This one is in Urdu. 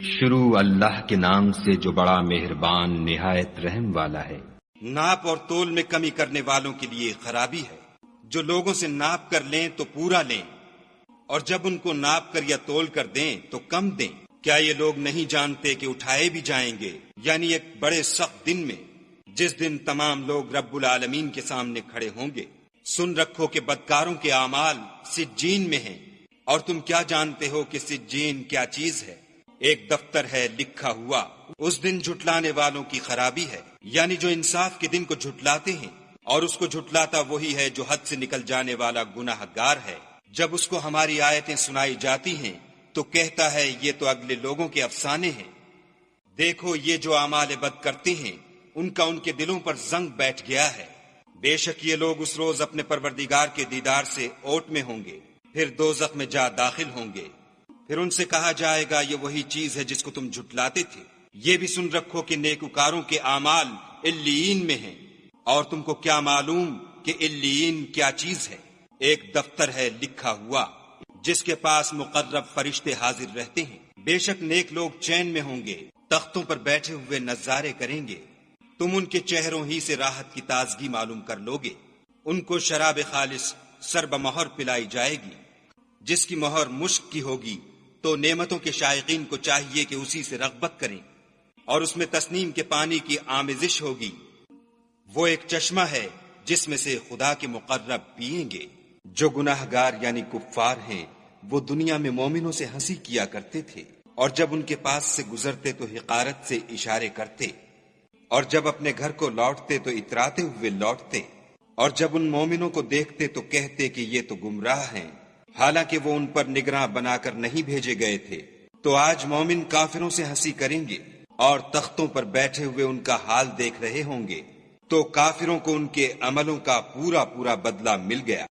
شروع اللہ کے نام سے جو بڑا مہربان نہایت رحم والا ہے۔ ناپ اور تول میں کمی کرنے والوں کے لیے خرابی ہے، جو لوگوں سے ناپ کر لیں تو پورا لیں، اور جب ان کو ناپ کر یا تول کر دیں تو کم دیں۔ کیا یہ لوگ نہیں جانتے کہ اٹھائے بھی جائیں گے، یعنی ایک بڑے سخت دن میں، جس دن تمام لوگ رب العالمین کے سامنے کھڑے ہوں گے۔ سن رکھو کہ بدکاروں کے اعمال سجین میں ہیں، اور تم کیا جانتے ہو کہ سجین کیا چیز ہے؟ ایک دفتر ہے لکھا ہوا۔ اس دن جھٹلانے والوں کی خرابی ہے، یعنی جو انصاف کے دن کو جھٹلاتے ہیں، اور اس کو جھٹلاتا وہی ہے جو حد سے نکل جانے والا گناہ گار ہے۔ جب اس کو ہماری آیتیں سنائی جاتی ہیں تو کہتا ہے یہ تو اگلے لوگوں کے افسانے ہیں۔ دیکھو یہ جو اعمال بد کرتے ہیں ان کا ان کے دلوں پر زنگ بیٹھ گیا ہے۔ بے شک یہ لوگ اس روز اپنے پروردگار کے دیدار سے اوٹ میں ہوں گے، پھر دوزخ میں جا داخل ہوں گے۔ پھر ان سے کہا جائے گا یہ وہی چیز ہے جس کو تم جھٹلاتے تھے۔ یہ بھی سن رکھو کہ نیکوکاروں کے اعمال علیین میں ہیں، اور تم کو کیا معلوم کہ علیین کیا چیز ہے؟ ایک دفتر ہے لکھا ہوا جس کے پاس مقرب فرشتے حاضر رہتے ہیں۔ بے شک نیک لوگ چین میں ہوں گے، تختوں پر بیٹھے ہوئے نظارے کریں گے۔ تم ان کے چہروں ہی سے راحت کی تازگی معلوم کر لوگے۔ ان کو شراب خالص سر بمہر پلائی جائے گی، جس کی مہر مشک کی ہوگی، تو نعمتوں کے شائقین کو چاہیے کہ اسی سے رغبت کریں، اور اس میں تسنیم کے پانی کی آمیزش ہوگی۔ وہ ایک چشمہ ہے جس میں سے خدا کے مقرب پئیں گے۔ جو گناہ گار یعنی کفار ہیں وہ دنیا میں مومنوں سے ہنسی کیا کرتے تھے، اور جب ان کے پاس سے گزرتے تو حقارت سے اشارے کرتے، اور جب اپنے گھر کو لوٹتے تو اتراتے ہوئے لوٹتے، اور جب ان مومنوں کو دیکھتے تو کہتے کہ یہ تو گمراہ ہیں، حالانکہ وہ ان پر نگراں بنا کر نہیں بھیجے گئے تھے۔ تو آج مومن کافروں سے ہنسی کریں گے، اور تختوں پر بیٹھے ہوئے ان کا حال دیکھ رہے ہوں گے، تو کافروں کو ان کے عملوں کا پورا بدلہ مل گیا۔